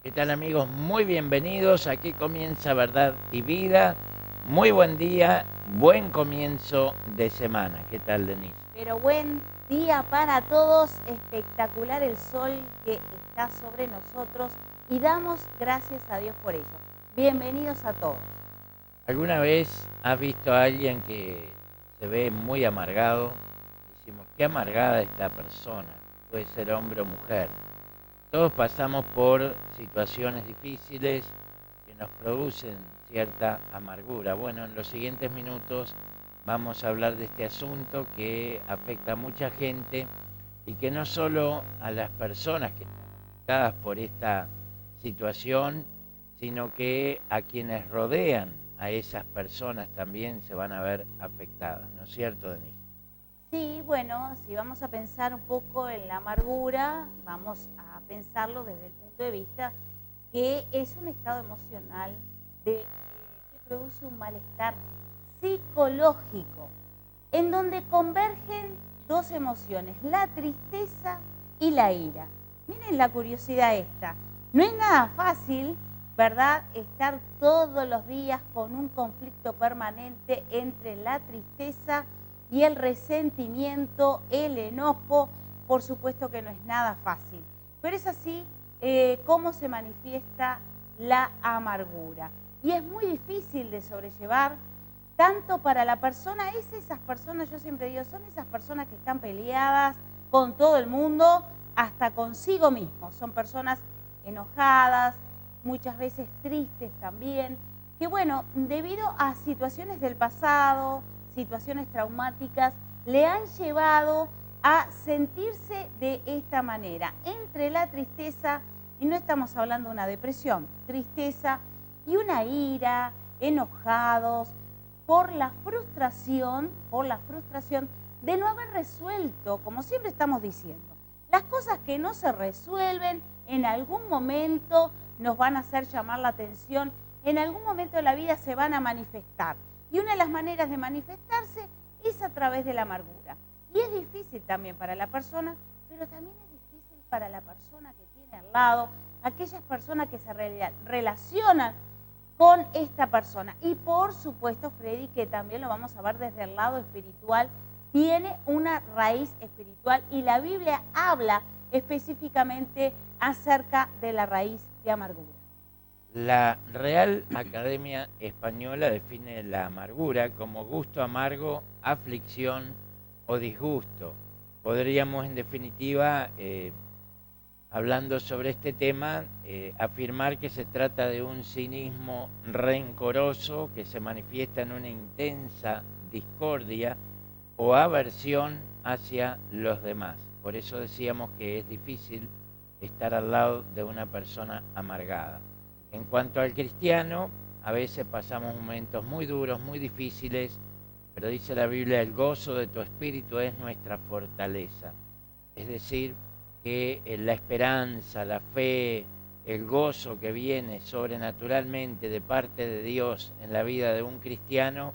¿Qué tal amigos? Muy bienvenidos. Aquí comienza Verdad y Vida. Muy buen día, buen comienzo de semana. ¿Qué tal, Denise? Pero buen día para todos, espectacular el sol que está sobre nosotros y damos gracias a Dios por ello. Bienvenidos a todos. ¿Alguna vez has visto a alguien que se ve muy amargado? Decimos, qué amargada esta persona. Puede ser hombre o mujer. Todos pasamos por situaciones difíciles que nos producen cierta amargura. Bueno, en los siguientes minutos vamos a hablar de este asunto que afecta a mucha gente y que no solo a las personas que están afectadas por esta situación, sino que a quienes rodean a esas personas también se van a ver afectadas, ¿no es cierto, Denise? Sí, bueno, si vamos a pensar un poco en la amargura, vamos a pensarlo desde el punto de vista que es un estado emocional que produce un malestar psicológico, en donde convergen dos emociones, la tristeza y la ira. Miren la curiosidad esta. No es nada fácil, ¿verdad?, estar todos los días con un conflicto permanente entre la tristeza y el resentimiento, el enojo. Por supuesto que no es nada fácil. Pero es así cómo se manifiesta la amargura. Y es muy difícil de sobrellevar, tanto para la persona, esas personas, yo siempre digo, son esas personas que están peleadas con todo el mundo, hasta consigo mismo. Son personas enojadas, muchas veces tristes también, que bueno, debido a situaciones del pasado, situaciones traumáticas, le han llevado a sentirse de esta manera, entre la tristeza, y no estamos hablando de una depresión, tristeza y una ira, enojados, por la frustración de no haber resuelto, como siempre estamos diciendo. Las cosas que no se resuelven en algún momento nos van a hacer llamar la atención, en algún momento de la vida se van a manifestar. Y una de las maneras de manifestarse es a través de la amargura. Y es difícil también para la persona, pero también es difícil para la persona que tiene al lado, aquellas personas que se relacionan con esta persona. Y por supuesto, Freddy, que también lo vamos a ver desde el lado espiritual, tiene una raíz espiritual y la Biblia habla específicamente acerca de la raíz de amargura. La Real Academia Española define la amargura como gusto amargo, aflicción o disgusto. Podríamos, en definitiva, hablando sobre este tema, afirmar que se trata de un cinismo rencoroso que se manifiesta en una intensa discordia o aversión hacia los demás. Por eso decíamos que es difícil estar al lado de una persona amargada. En cuanto al cristiano, a veces pasamos momentos muy duros, muy difíciles, pero dice la Biblia, el gozo de tu espíritu es nuestra fortaleza. Es decir, que la esperanza, la fe, el gozo que viene sobrenaturalmente de parte de Dios en la vida de un cristiano,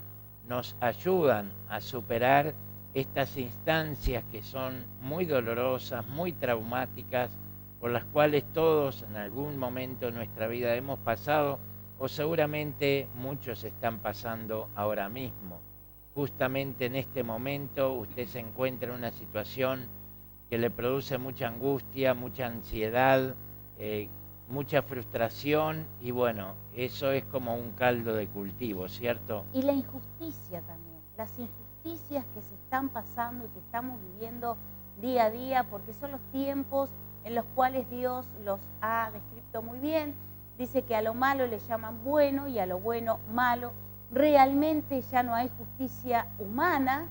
nos ayudan a superar estas instancias que son muy dolorosas, muy traumáticas, por las cuales todos en algún momento de nuestra vida hemos pasado o seguramente muchos están pasando ahora mismo. Justamente en este momento usted se encuentra en una situación que le produce mucha angustia, mucha ansiedad, mucha frustración y bueno, eso es como un caldo de cultivo, ¿cierto? Y la injusticia también, las injusticias que se están pasando y que estamos viviendo día a día, porque son los tiempos en los cuales Dios los ha descrito muy bien. Dice que a lo malo le llaman bueno y a lo bueno malo. Realmente ya no hay justicia humana,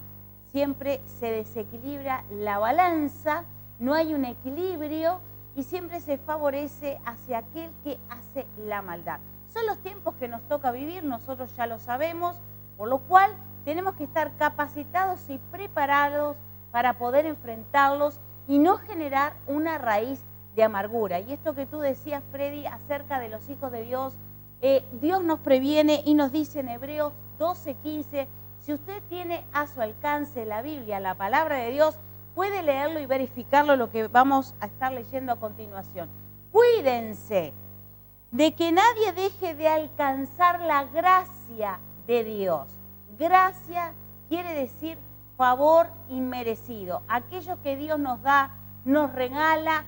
siempre se desequilibra la balanza, no hay un equilibrio y siempre se favorece hacia aquel que hace la maldad. Son los tiempos que nos toca vivir, nosotros ya lo sabemos, por lo cual tenemos que estar capacitados y preparados para poder enfrentarlos y no generar una raíz de amargura. Y esto que tú decías, Freddy, acerca de los hijos de Dios, Dios nos previene y nos dice en Hebreos 12:15, si usted tiene a su alcance la Biblia, la palabra de Dios, puede leerlo y verificarlo, lo que vamos a estar leyendo a continuación. Cuídense de que nadie deje de alcanzar la gracia de Dios. Gracia quiere decir favor inmerecido. Aquello que Dios nos da, nos regala,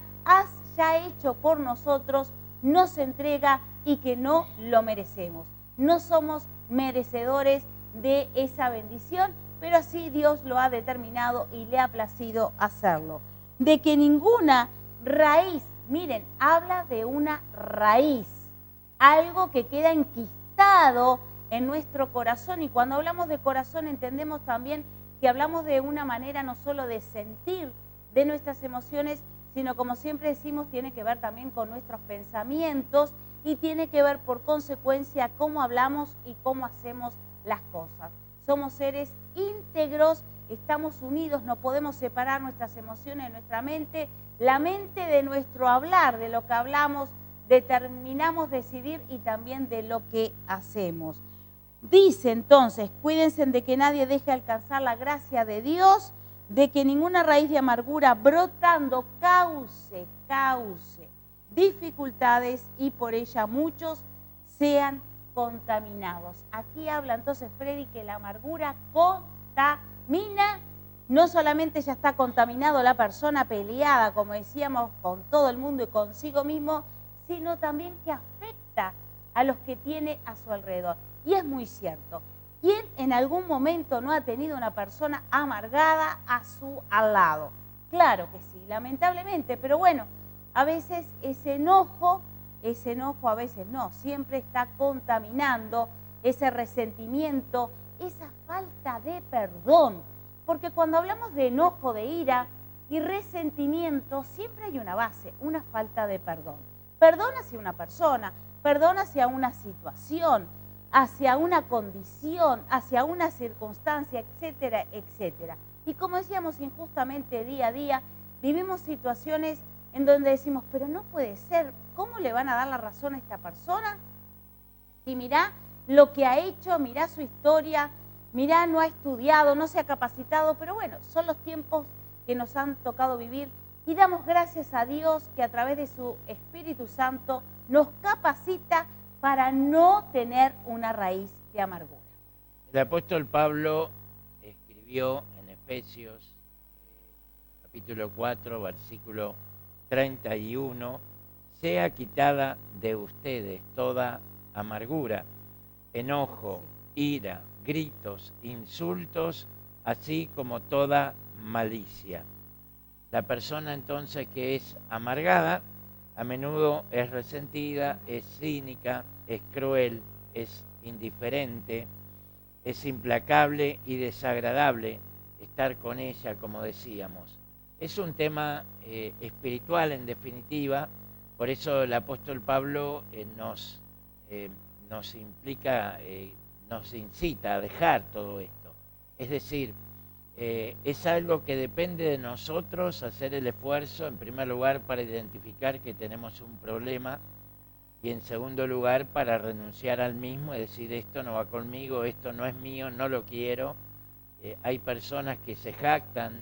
ya hecho por nosotros, nos entrega y que no lo merecemos. No somos merecedores de esa bendición, pero así Dios lo ha determinado y le ha placido hacerlo. De que ninguna raíz, miren, habla de una raíz, algo que queda enquistado en nuestro corazón, y cuando hablamos de corazón entendemos también que hablamos de una manera no solo de sentir de nuestras emociones, sino, como siempre decimos, tiene que ver también con nuestros pensamientos y tiene que ver por consecuencia cómo hablamos y cómo hacemos las cosas. Somos seres íntegros, estamos unidos, no podemos separar nuestras emociones de nuestra mente, la mente de nuestro hablar, de lo que hablamos, determinamos decidir y también de lo que hacemos. Dice entonces, cuídense de que nadie deje alcanzar la gracia de Dios, de que ninguna raíz de amargura brotando cause dificultades y por ella muchos sean contaminados. Aquí habla entonces Freddy que la amargura contamina, no solamente ya está contaminado la persona peleada, como decíamos, con todo el mundo y consigo mismo, sino también que afecta a los que tiene a su alrededor. Y es muy cierto. ¿Quién en algún momento no ha tenido una persona amargada a su al lado? Claro que sí, lamentablemente, pero bueno, a veces ese enojo a veces no, siempre está contaminando ese resentimiento, esa falta de perdón. Porque cuando hablamos de enojo, de ira y resentimiento, siempre hay una base, una falta de perdón. Perdón hacia una persona, perdón hacia una situación, hacia una condición, hacia una circunstancia, etcétera, etcétera. Y como decíamos, injustamente día a día, vivimos situaciones en donde decimos, pero no puede ser, ¿cómo le van a dar la razón a esta persona? Y mirá lo que ha hecho, mirá su historia, mirá, no ha estudiado, no se ha capacitado, pero bueno, son los tiempos que nos han tocado vivir y damos gracias a Dios que a través de su Espíritu Santo nos capacita para no tener una raíz de amargura. El apóstol Pablo escribió en Efesios capítulo 4, versículo 31, sea quitada de ustedes toda amargura, enojo, ira, gritos, insultos, así como toda malicia. La persona entonces que es amargada, a menudo es resentida, es cínica, es cruel, es indiferente, es implacable y desagradable estar con ella, como decíamos. Es un tema espiritual en definitiva, por eso el apóstol Pablo nos incita a dejar todo esto. Es decir, es algo que depende de nosotros hacer el esfuerzo, en primer lugar, para identificar que tenemos un problema y en segundo lugar, para renunciar al mismo y decir esto no va conmigo, esto no es mío, no lo quiero. Hay personas que se jactan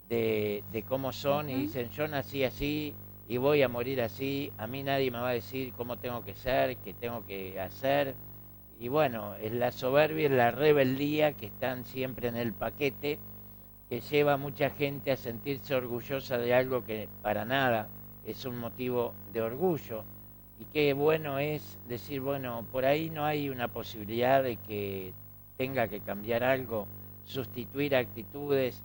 de cómo son y dicen yo nací así y voy a morir así, a mí nadie me va a decir cómo tengo que ser, qué tengo que hacer. Y bueno, es la soberbia, es la rebeldía que están siempre en el paquete, que lleva a mucha gente a sentirse orgullosa de algo que para nada es un motivo de orgullo. Y qué bueno es decir, bueno, por ahí no hay una posibilidad de que tenga que cambiar algo, sustituir actitudes,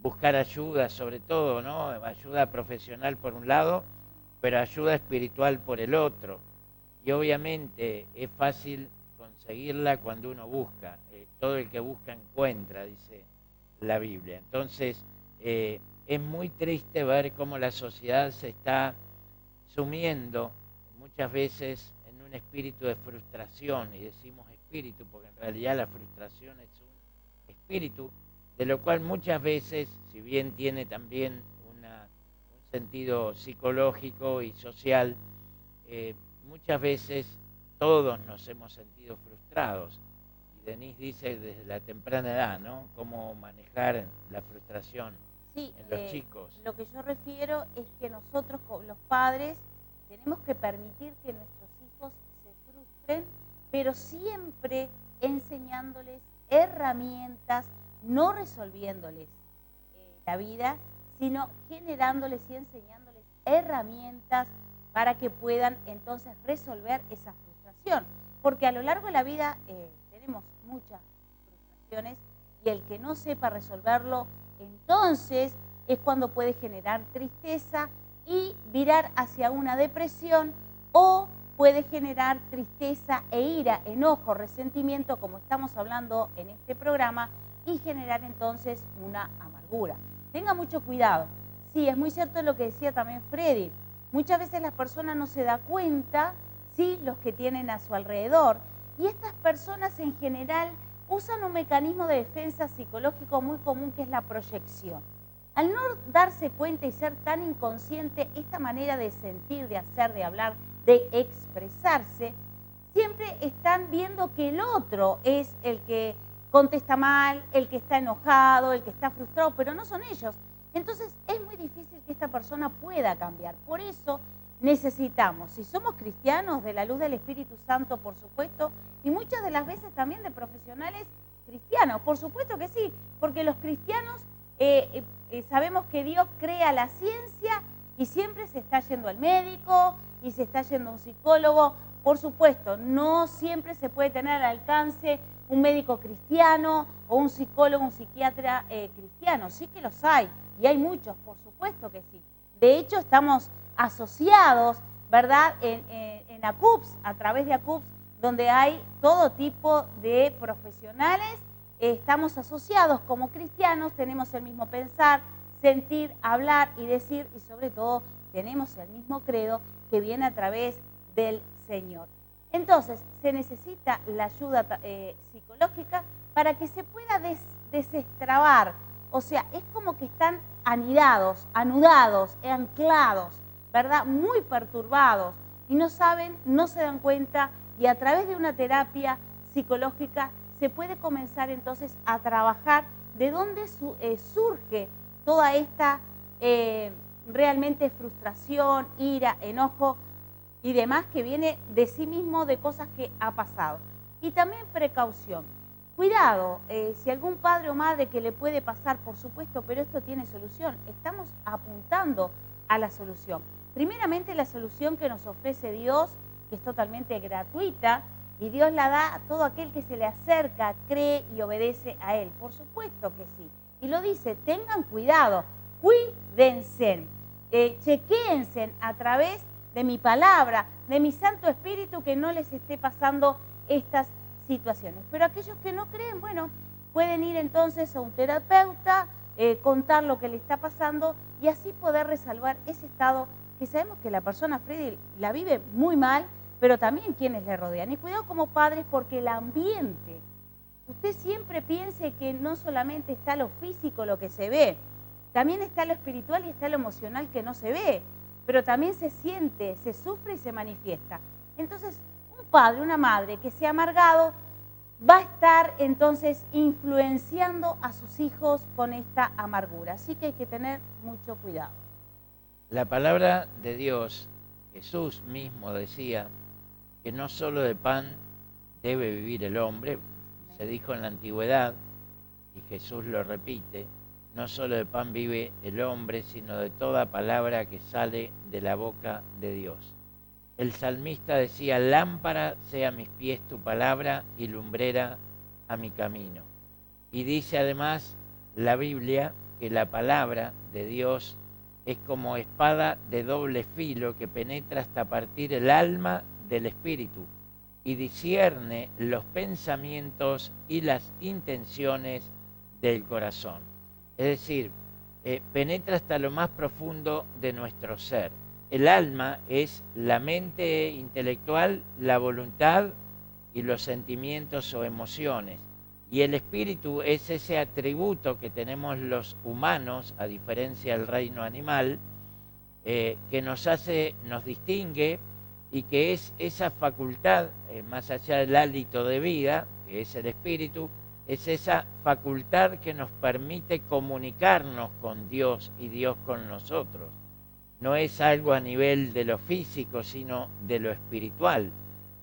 buscar ayuda sobre todo, ¿no? Ayuda profesional por un lado, pero ayuda espiritual por el otro. Y obviamente es fácil conseguirla cuando uno busca. Todo el que busca encuentra, dice la Biblia. Entonces, es muy triste ver cómo la sociedad se está sumiendo muchas veces en un espíritu de frustración, y decimos espíritu porque en realidad la frustración es un espíritu, de lo cual muchas veces, si bien tiene también un sentido psicológico y social, muchas veces todos nos hemos sentido frustrados. Y Denise dice desde la temprana edad, ¿no? Cómo manejar la frustración en los chicos. Lo que yo refiero es que nosotros, los padres, tenemos que permitir que nuestros hijos se frustren, pero siempre enseñándoles herramientas, no resolviéndoles la vida, sino generándoles y enseñándoles herramientas para que puedan entonces resolver esa frustración. Porque a lo largo de la vida tenemos muchas frustraciones y el que no sepa resolverlo, entonces es cuando puede generar tristeza y virar hacia una depresión, o puede generar tristeza e ira, enojo, resentimiento, como estamos hablando en este programa, y generar entonces una amargura. Tenga mucho cuidado. Sí, es muy cierto lo que decía también Freddy. Muchas veces la persona no se da cuenta, sí, los que tienen a su alrededor, y estas personas en general usan un mecanismo de defensa psicológico muy común, que es la proyección. Al no darse cuenta y ser tan inconsciente, esta manera de sentir, de hacer, de hablar, de expresarse, siempre están viendo que el otro es el que contesta mal, el que está enojado, el que está frustrado, pero no son ellos. Entonces es muy difícil que esta persona pueda cambiar. Por eso necesitamos, si somos cristianos, de la luz del Espíritu Santo, por supuesto, y muchas de las veces también de profesionales cristianos, por supuesto que sí, porque los cristianos sabemos que Dios crea la ciencia y siempre se está yendo al médico y se está yendo a un psicólogo. Por supuesto, no siempre se puede tener al alcance un médico cristiano o un psicólogo, un psiquiatra cristiano. Sí que los hay, y hay muchos, por supuesto que sí. De hecho, estamos asociados, ¿verdad?, en ACUPS, a través de ACUPS, donde hay todo tipo de profesionales. Estamos asociados como cristianos, tenemos el mismo pensar, sentir, hablar y decir, y sobre todo tenemos el mismo credo que viene a través del Señor. Entonces, se necesita la ayuda psicológica para que se pueda desestrabar. O sea, es como que están anidados, anudados, anclados, ¿verdad? Muy perturbados y no saben, no se dan cuenta, y a través de una terapia psicológica se puede comenzar entonces a trabajar de dónde surge toda esta realmente frustración, ira, enojo y demás, que viene de sí mismo, de cosas que ha pasado. Y también precaución. Cuidado, si algún padre o madre que le puede pasar, por supuesto, pero esto tiene solución. Estamos apuntando a la solución. Primeramente, la solución que nos ofrece Dios, que es totalmente gratuita, y Dios la da a todo aquel que se le acerca, cree y obedece a Él. Por supuesto que sí. Y lo dice, tengan cuidado, cuídense, chequéense a través de mi palabra, de mi Santo Espíritu, que no les esté pasando estas situaciones. Pero aquellos que no creen, bueno, pueden ir entonces a un terapeuta, contar lo que le está pasando y así poder resolver ese estado que sabemos que la persona, Freddy, la vive muy mal, pero también quienes le rodean. Y cuidado como padres, porque el ambiente, usted siempre piense que no solamente está lo físico, lo que se ve, también está lo espiritual y está lo emocional que no se ve, pero también se siente, se sufre y se manifiesta. Entonces, un padre, una madre que se ha amargado, va a estar entonces influenciando a sus hijos con esta amargura. Así que hay que tener mucho cuidado. La palabra de Dios, Jesús mismo decía que no solo de pan debe vivir el hombre, se dijo en la antigüedad, y Jesús lo repite, no solo de pan vive el hombre, sino de toda palabra que sale de la boca de Dios. El salmista decía, lámpara sea a mis pies tu palabra y lumbrera a mi camino. Y dice además la Biblia que la palabra de Dios es como espada de doble filo que penetra hasta partir el alma del espíritu y discierne los pensamientos y las intenciones del corazón. Es decir, penetra hasta lo más profundo de nuestro ser. El alma es la mente intelectual, la voluntad y los sentimientos o emociones. Y el espíritu es ese atributo que tenemos los humanos, a diferencia del reino animal, que nos distingue y que es esa facultad, más allá del hálito de vida, que es el espíritu, es esa facultad que nos permite comunicarnos con Dios y Dios con nosotros. no es algo a nivel de lo físico, sino de lo espiritual,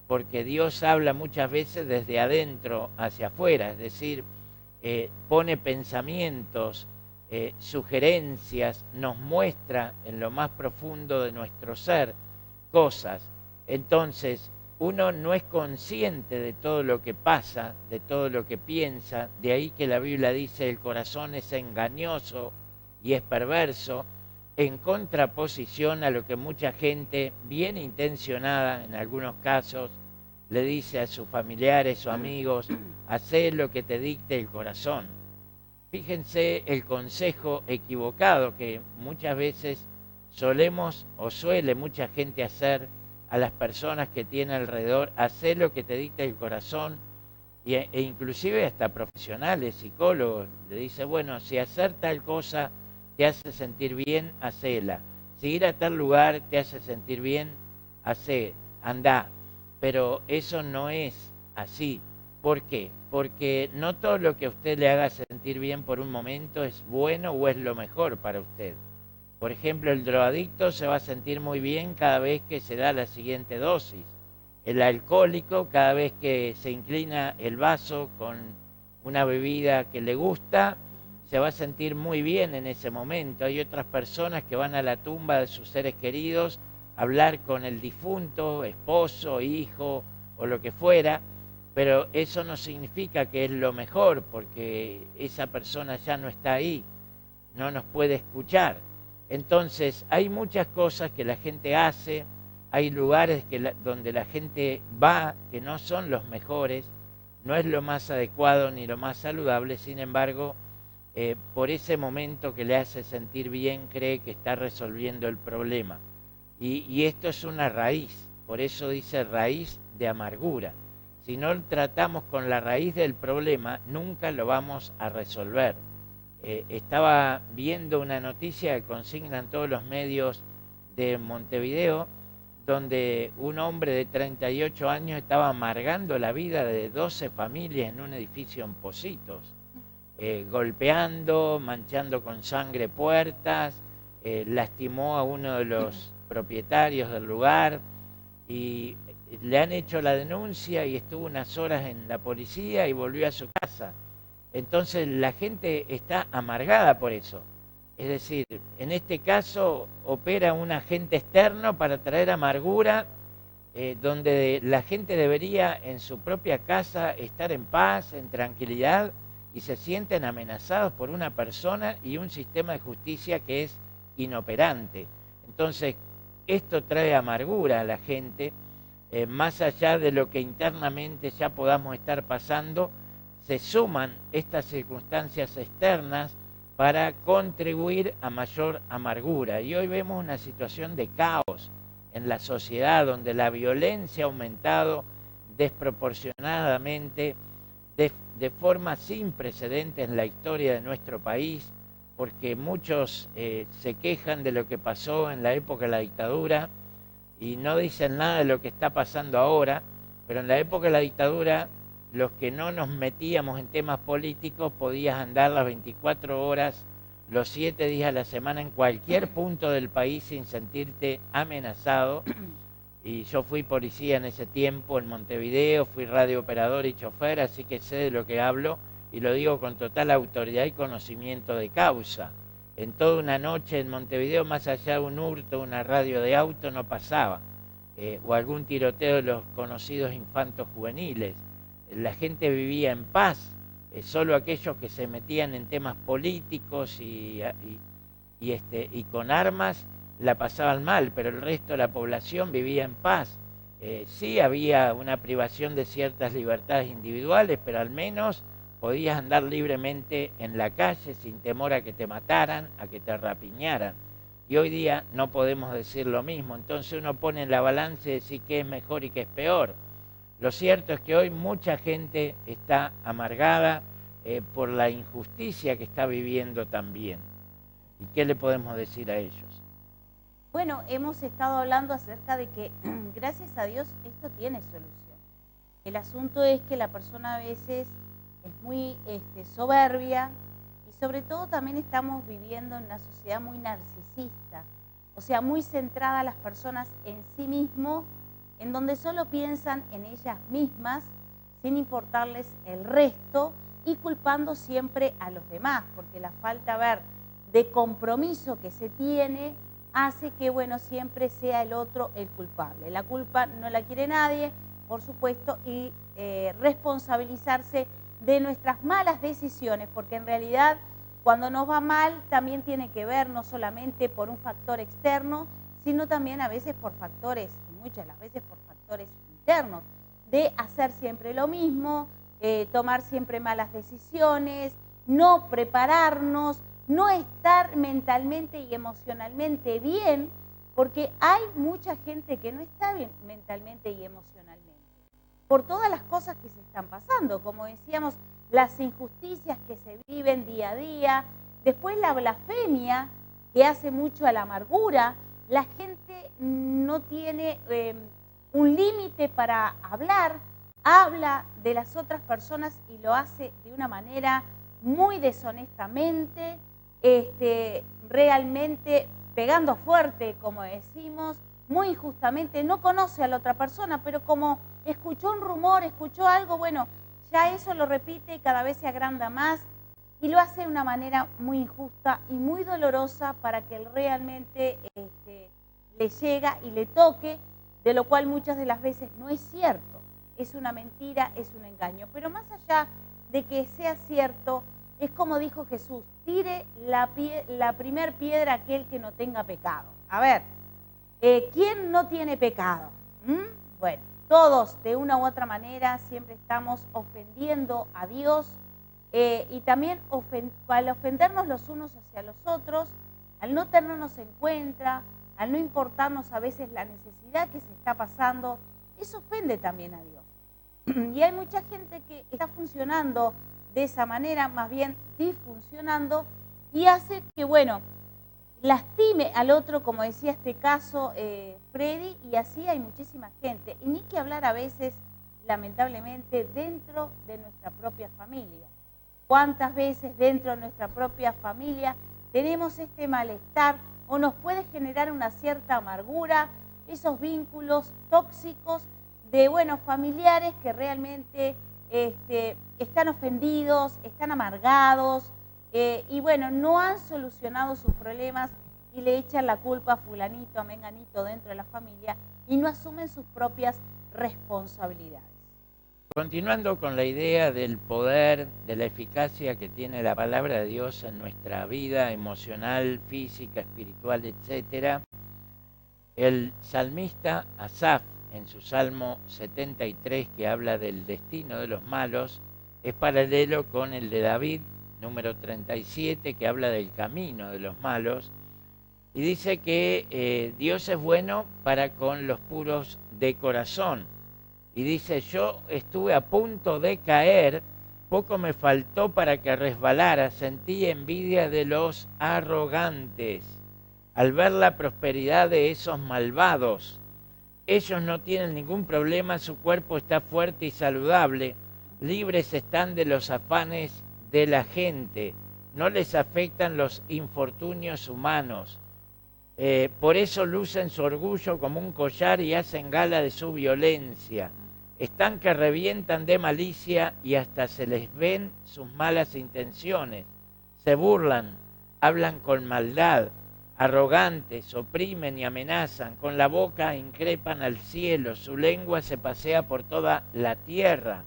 porque Dios habla muchas veces desde adentro hacia afuera, es decir, pone pensamientos, sugerencias, nos muestra en lo más profundo de nuestro ser cosas. Entonces, uno no es consciente de todo lo que pasa, de todo lo que piensa, de ahí que la Biblia dice el corazón es engañoso y es perverso, en contraposición a lo que mucha gente bien intencionada en algunos casos le dice a sus familiares o amigos, hacé lo que te dicte el corazón. Fíjense el consejo equivocado que muchas veces solemos o suele mucha gente hacer a las personas que tiene alrededor, hacé lo que te dicta el corazón, e inclusive hasta profesionales, psicólogos, le dice, bueno, si hacer tal cosa te hace sentir bien, hacela. Si ir a tal lugar te hace sentir bien, hacé, andá. Pero eso no es así. ¿Por qué? Porque no todo lo que a usted le haga sentir bien por un momento es bueno o es lo mejor para usted. Por ejemplo, el drogadicto se va a sentir muy bien cada vez que se da la siguiente dosis. El alcohólico, cada vez que se inclina el vaso con una bebida que le gusta, se va a sentir muy bien en ese momento. Hay otras personas que van a la tumba de sus seres queridos a hablar con el difunto, esposo, hijo o lo que fuera, pero eso no significa que es lo mejor, porque esa persona ya no está ahí, no nos puede escuchar. Entonces, hay muchas cosas que la gente hace, hay lugares donde la gente va que no son los mejores, no es lo más adecuado ni lo más saludable, sin embargo, por ese momento que le hace sentir bien, cree que está resolviendo el problema. Y esto es una raíz, por eso dice raíz de amargura. Si no tratamos con la raíz del problema, nunca lo vamos a resolver. Estaba viendo una noticia que consignan todos los medios de Montevideo, donde un hombre de 38 años estaba amargando la vida de 12 familias en un edificio en Pocitos, golpeando, manchando con sangre puertas, lastimó a uno de los propietarios del lugar y le han hecho la denuncia y estuvo unas horas en la policía y volvió a su casa. Entonces la gente está amargada por eso. Es decir, en este caso opera un agente externo para traer amargura, donde la gente debería en su propia casa estar en paz, en tranquilidad, y se sienten amenazados por una persona y un sistema de justicia que es inoperante. Entonces, esto trae amargura a la gente, más allá de lo que internamente ya podamos estar pasando, se suman estas circunstancias externas para contribuir a mayor amargura. Y hoy vemos una situación de caos en la sociedad donde la violencia ha aumentado desproporcionadamente, de forma sin precedentes en la historia de nuestro país, porque muchos se quejan de lo que pasó en la época de la dictadura y no dicen nada de lo que está pasando ahora, pero en la época de la dictadura los que no nos metíamos en temas políticos podías andar las 24 horas, los 7 días a la semana en cualquier punto del país sin sentirte amenazado. Y yo fui policía en ese tiempo en Montevideo, fui radiooperador y chofer, así que sé de lo que hablo y lo digo con total autoridad y conocimiento de causa. En toda una noche en Montevideo, más allá de un hurto, una radio de auto, no pasaba. O algún tiroteo de los conocidos infantos juveniles. La gente vivía en paz, solo aquellos que se metían en temas políticos y con armas la pasaban mal, pero el resto de la población vivía en paz. Sí había una privación de ciertas libertades individuales, pero al menos podías andar libremente en la calle sin temor a que te mataran, a que te rapiñaran. Y hoy día no podemos decir lo mismo, entonces uno pone en la balanza y decir qué es mejor y qué es peor. Lo cierto es que hoy mucha gente está amargada por la injusticia que está viviendo también. ¿Y qué le podemos decir a ellos? Bueno, hemos estado hablando acerca de que, gracias a Dios, esto tiene solución. El asunto es que la persona a veces es muy soberbia y sobre todo también estamos viviendo en una sociedad muy narcisista, O sea, muy centradas las personas en sí mismos, en donde solo piensan en ellas mismas, sin importarles el resto y culpando siempre a los demás, porque la falta de compromiso que se tiene hace que, bueno, siempre sea el otro el culpable. La culpa no la quiere nadie, por supuesto, y responsabilizarse de nuestras malas decisiones, porque en realidad cuando nos va mal también tiene que ver no solamente por un factor externo, sino también a veces por factores, y muchas de las veces por factores internos, de hacer siempre lo mismo, tomar siempre malas decisiones, no prepararnos, no estar mentalmente y emocionalmente bien, porque hay mucha gente que no está bien mentalmente y emocionalmente, por todas las cosas que se están pasando, como decíamos, las injusticias que se viven día a día, después la blasfemia que hace mucho a la amargura, la gente no tiene un límite para hablar, habla de las otras personas y lo hace de una manera muy deshonestamente, realmente pegando fuerte, como decimos, muy injustamente, no conoce a la otra persona, pero como escuchó un rumor, escuchó algo, bueno, ya eso lo repite y cada vez se agranda más y lo hace de una manera muy injusta y muy dolorosa para que él realmente le llega y le toque, de lo cual muchas de las veces no es cierto, es una mentira, es un engaño. Pero más allá de que sea cierto, es como dijo Jesús, tire la primer piedra a aquel que no tenga pecado. A ver, ¿quién no tiene pecado? Bueno, todos de una u otra manera siempre estamos ofendiendo a Dios y también al ofendernos los unos hacia los otros, al no tenernos en cuenta, al no importarnos a veces la necesidad que se está pasando, eso ofende también a Dios. Y hay mucha gente que está funcionando de esa manera, más bien disfuncionando, y hace que, bueno, lastime al otro, como decía este caso Freddy, y así hay muchísima gente. Y ni que hablar a veces, lamentablemente, dentro de nuestra propia familia. ¿Cuántas veces dentro de nuestra propia familia tenemos este malestar o nos puede generar una cierta amargura, esos vínculos tóxicos de, bueno, familiares que realmente están ofendidos, están amargados, y bueno, no han solucionado sus problemas y le echan la culpa a fulanito, a menganito dentro de la familia y no asumen sus propias responsabilidades. Continuando con la idea del poder, de la eficacia que tiene la palabra de Dios en nuestra vida emocional, física, espiritual, etc., el salmista Asaf, en su Salmo 73, que habla del destino de los malos, es paralelo con el de David, número 37, que habla del camino de los malos, y dice que Dios es bueno para con los puros de corazón. Y dice, yo estuve a punto de caer, poco me faltó para que resbalara, sentí envidia de los arrogantes al ver la prosperidad de esos malvados. Ellos no tienen ningún problema, su cuerpo está fuerte y saludable, libres están de los afanes de la gente, no les afectan los infortunios humanos. Por eso lucen su orgullo como un collar y hacen gala de su violencia. Están que revientan de malicia y hasta se les ven sus malas intenciones. Se burlan, hablan con maldad, arrogantes, oprimen y amenazan, con la boca increpan al cielo, su lengua se pasea por toda la tierra.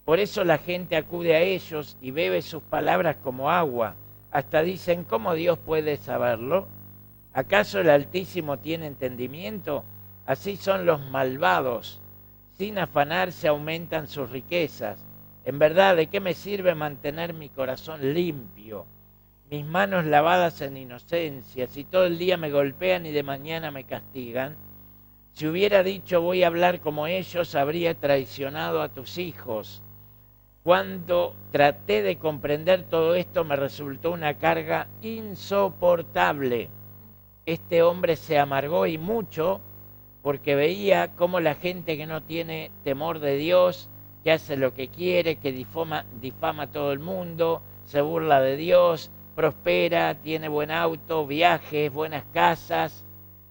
Por eso la gente acude a ellos y bebe sus palabras como agua. Hasta dicen, ¿cómo Dios puede saberlo? ¿Acaso el Altísimo tiene entendimiento? Así son los malvados. Sin afanarse aumentan sus riquezas. En verdad, ¿de qué me sirve mantener mi corazón limpio? Mis manos lavadas en inocencia, si todo el día me golpean y de mañana me castigan. Si hubiera dicho voy a hablar como ellos, habría traicionado a tus hijos. Cuando traté de comprender todo esto, me resultó una carga insoportable. Este hombre se amargó y mucho porque veía cómo la gente que no tiene temor de Dios, que hace lo que quiere, que difama a todo el mundo, se burla de Dios, prospera, tiene buen auto, viajes, buenas casas.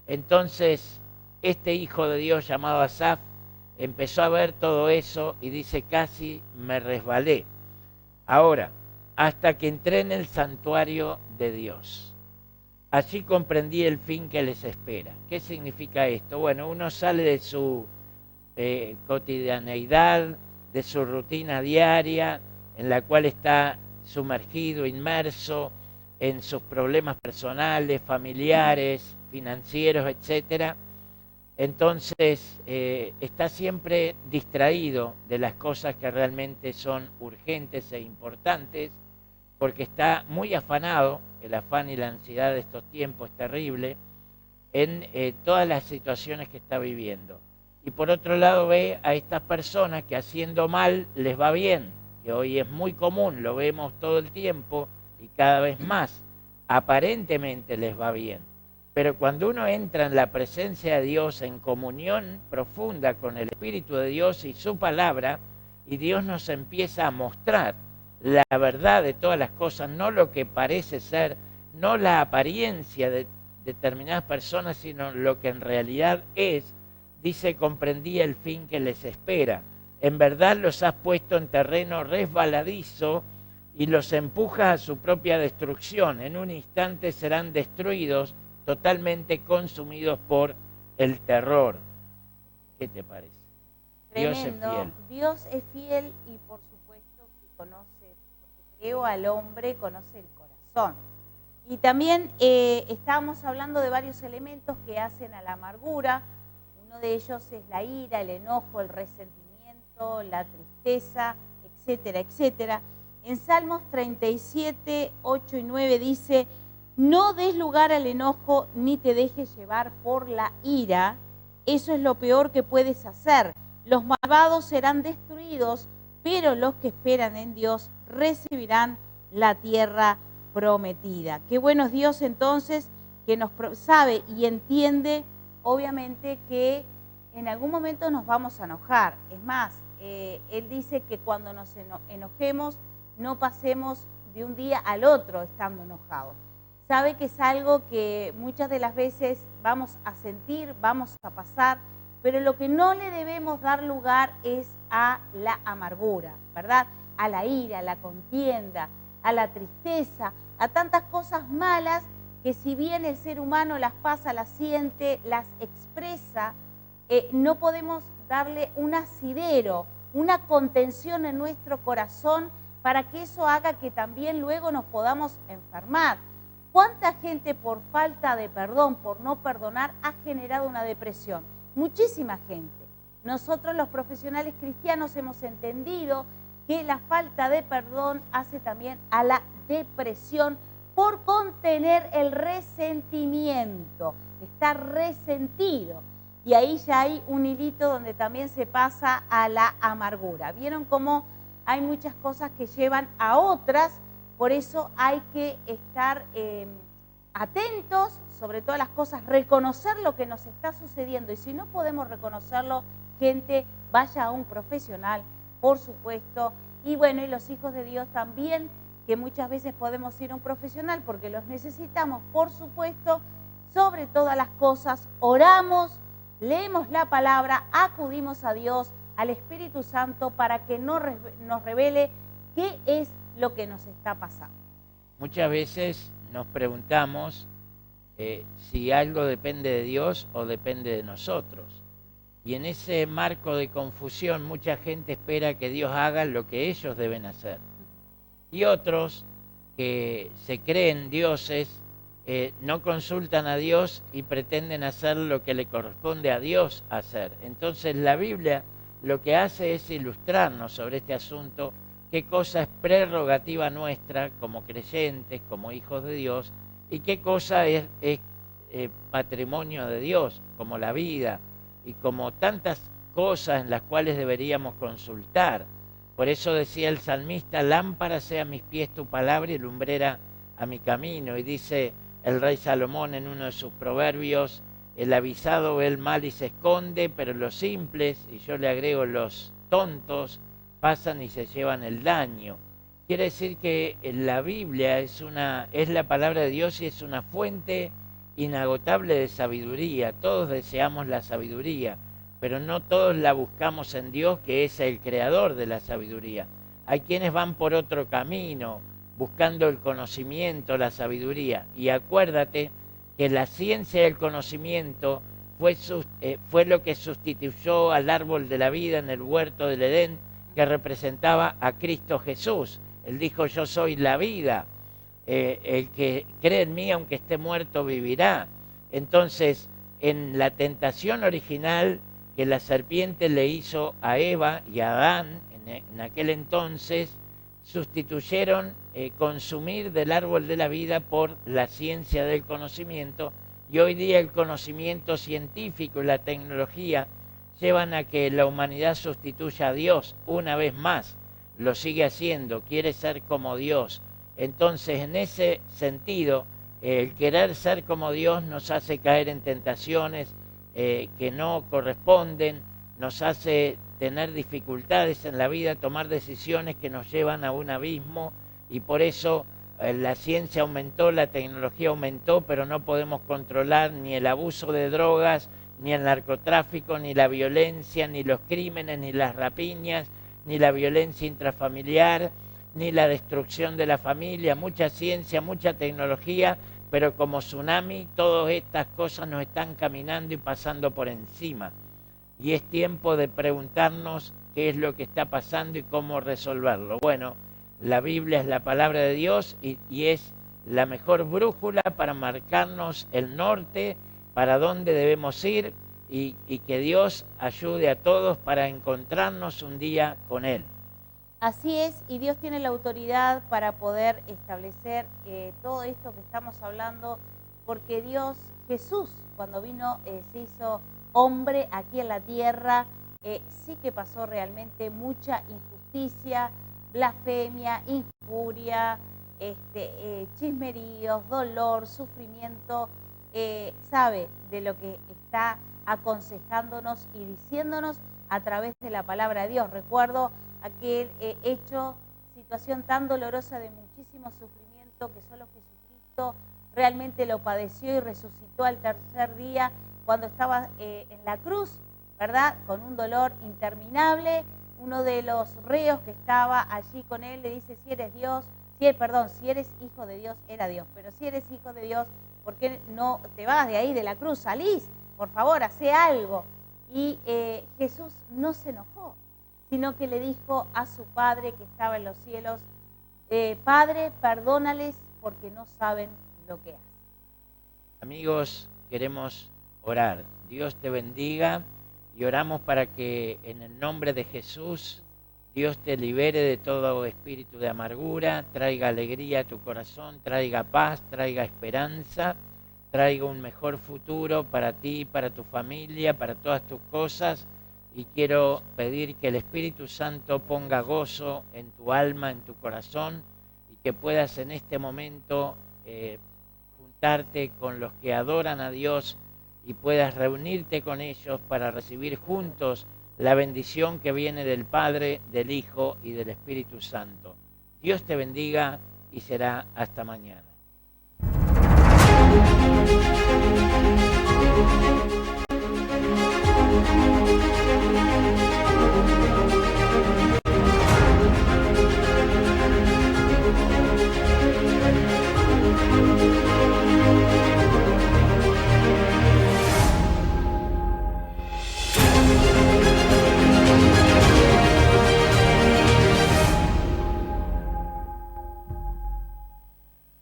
Entonces, este hijo de Dios llamado Asaf empezó a ver todo eso y dice, casi me resbalé. Ahora, hasta que entré en el santuario de Dios. Allí comprendí el fin que les espera. ¿Qué significa esto? Bueno, uno sale de su cotidianeidad, de su rutina diaria, en la cual está sumergido, inmerso en sus problemas personales, familiares, financieros, etcétera. Entonces está siempre distraído de las cosas que realmente son urgentes e importantes, porque está muy afanado, el afán y la ansiedad de estos tiempos es terrible, en todas las situaciones que está viviendo. Y por otro lado ve a estas personas que haciendo mal les va bien, que hoy es muy común, lo vemos todo el tiempo y cada vez más, aparentemente les va bien. Pero cuando uno entra en la presencia de Dios, en comunión profunda con el Espíritu de Dios y su palabra, y Dios nos empieza a mostrar la verdad de todas las cosas, no lo que parece ser, no la apariencia de determinadas personas, sino lo que en realidad es, dice, comprendí el fin que les espera. En verdad los has puesto en terreno resbaladizo y los empujas a su propia destrucción. En un instante serán destruidos, totalmente consumidos por el terror. ¿Qué te parece? Tremendo. Dios es fiel y por supuesto que conoce, porque creó al hombre, conoce el corazón. Y también estábamos hablando de varios elementos que hacen a la amargura. Uno de ellos es la ira, el enojo, el resentimiento, la tristeza, etcétera, etcétera. En Salmos 37, 8 y 9 dice, no des lugar al enojo ni te dejes llevar por la ira. Eso es lo peor que puedes hacer. Los malvados serán destruidos, pero los que esperan en Dios recibirán la tierra prometida. Qué bueno es Dios entonces, que nos sabe y entiende, obviamente, que en algún momento nos vamos a enojar. Es más, Él dice que cuando nos enojemos, no pasemos de un día al otro estando enojados. Sabe que es algo que muchas de las veces vamos a sentir, vamos a pasar, pero lo que no le debemos dar lugar es a la amargura, ¿verdad? A la ira, a la contienda, a la tristeza, a tantas cosas malas que si bien el ser humano las pasa, las siente, las expresa, no podemos darle un asidero, una contención en nuestro corazón para que eso haga que también luego nos podamos enfermar. ¿Cuánta gente por falta de perdón, por no perdonar, ha generado una depresión? Muchísima gente. Nosotros los profesionales cristianos hemos entendido que la falta de perdón hace también a la depresión por contener el resentimiento, estar resentido. Y ahí ya hay un hilito donde también se pasa a la amargura. ¿Vieron cómo hay muchas cosas que llevan a otras? Por eso hay que estar atentos sobre todas las cosas, reconocer lo que nos está sucediendo. Y si no podemos reconocerlo, gente, vaya a un profesional, por supuesto. Y bueno, y los hijos de Dios también, que muchas veces podemos ir a un profesional porque los necesitamos, por supuesto. Sobre todas las cosas, oramos, leemos la palabra, acudimos a Dios, al Espíritu Santo, para que nos revele qué es lo que nos está pasando. Muchas veces nos preguntamos si algo depende de Dios o depende de nosotros. Y en ese marco de confusión, mucha gente espera que Dios haga lo que ellos deben hacer. Y otros que se creen dioses, no consultan a Dios y pretenden hacer lo que le corresponde a Dios hacer. Entonces la Biblia lo que hace es ilustrarnos sobre este asunto, qué cosa es prerrogativa nuestra como creyentes, como hijos de Dios, y qué cosa es patrimonio de Dios, como la vida, y como tantas cosas en las cuales deberíamos consultar. Por eso decía el salmista, lámpara sea a mis pies tu palabra y lumbrera a mi camino. Y dice el rey Salomón en uno de sus proverbios, el avisado ve el mal y se esconde, pero los simples, y yo le agrego los tontos, pasan y se llevan el daño. Quiere decir que la Biblia es la palabra de Dios y es una fuente inagotable de sabiduría. Todos deseamos la sabiduría, pero no todos la buscamos en Dios, que es el creador de la sabiduría. Hay quienes van por otro camino, buscando el conocimiento, la sabiduría. Y acuérdate que la ciencia del conocimiento fue lo que sustituyó al árbol de la vida en el huerto del Edén, que representaba a Cristo Jesús. Él dijo: yo soy la vida, el que cree en mí, aunque esté muerto, vivirá. Entonces, en la tentación original que la serpiente le hizo a Eva y a Adán, en aquel entonces, sustituyeron consumir del árbol de la vida por la ciencia del conocimiento, y hoy día el conocimiento científico y la tecnología llevan a que la humanidad sustituya a Dios una vez más. Lo sigue haciendo, quiere ser como Dios. Entonces, en ese sentido, el querer ser como Dios nos hace caer en tentaciones que no corresponden, nos hace tener dificultades en la vida, tomar decisiones que nos llevan a un abismo, y por eso la ciencia aumentó, la tecnología aumentó, pero no podemos controlar ni el abuso de drogas, ni el narcotráfico, ni la violencia, ni los crímenes, ni las rapiñas, ni la violencia intrafamiliar, ni la destrucción de la familia. Mucha ciencia, mucha tecnología, pero como tsunami, todas estas cosas nos están caminando y pasando por encima. Y es tiempo de preguntarnos qué es lo que está pasando y cómo resolverlo. Bueno, la Biblia es la palabra de Dios y es la mejor brújula para marcarnos el norte, para dónde debemos ir, y que Dios ayude a todos para encontrarnos un día con Él. Así es, y Dios tiene la autoridad para poder establecer todo esto que estamos hablando, porque Jesús, cuando vino, se hizo hombre aquí en la tierra, sí que pasó realmente mucha injusticia, blasfemia, injuria, chismeríos, dolor, sufrimiento. Sabe de lo que está aconsejándonos y diciéndonos a través de la palabra de Dios. Recuerdo aquel situación tan dolorosa de muchísimo sufrimiento que solo Jesucristo realmente lo padeció y resucitó al tercer día cuando estaba en la cruz, ¿verdad? Con un dolor interminable. Uno de los reos que estaba allí con él le dice: si eres Dios, si eres hijo de Dios, era Dios, pero si eres hijo de Dios, ¿por qué no te vas de ahí de la cruz? Salís, por favor, hacé algo. Y Jesús no se enojó, sino que le dijo a su Padre que estaba en los cielos: Padre, perdónales porque no saben lo que hacen. Amigos, queremos orar. Dios te bendiga y oramos para que en el nombre de Jesús Dios te libere de todo espíritu de amargura, traiga alegría a tu corazón, traiga paz, traiga esperanza, traiga un mejor futuro para ti, para tu familia, para todas tus cosas. Y quiero pedir que el Espíritu Santo ponga gozo en tu alma, en tu corazón, y que puedas en este momento juntarte con los que adoran a Dios y puedas reunirte con ellos para recibir juntos la bendición que viene del Padre, del Hijo y del Espíritu Santo. Dios te bendiga y será hasta mañana.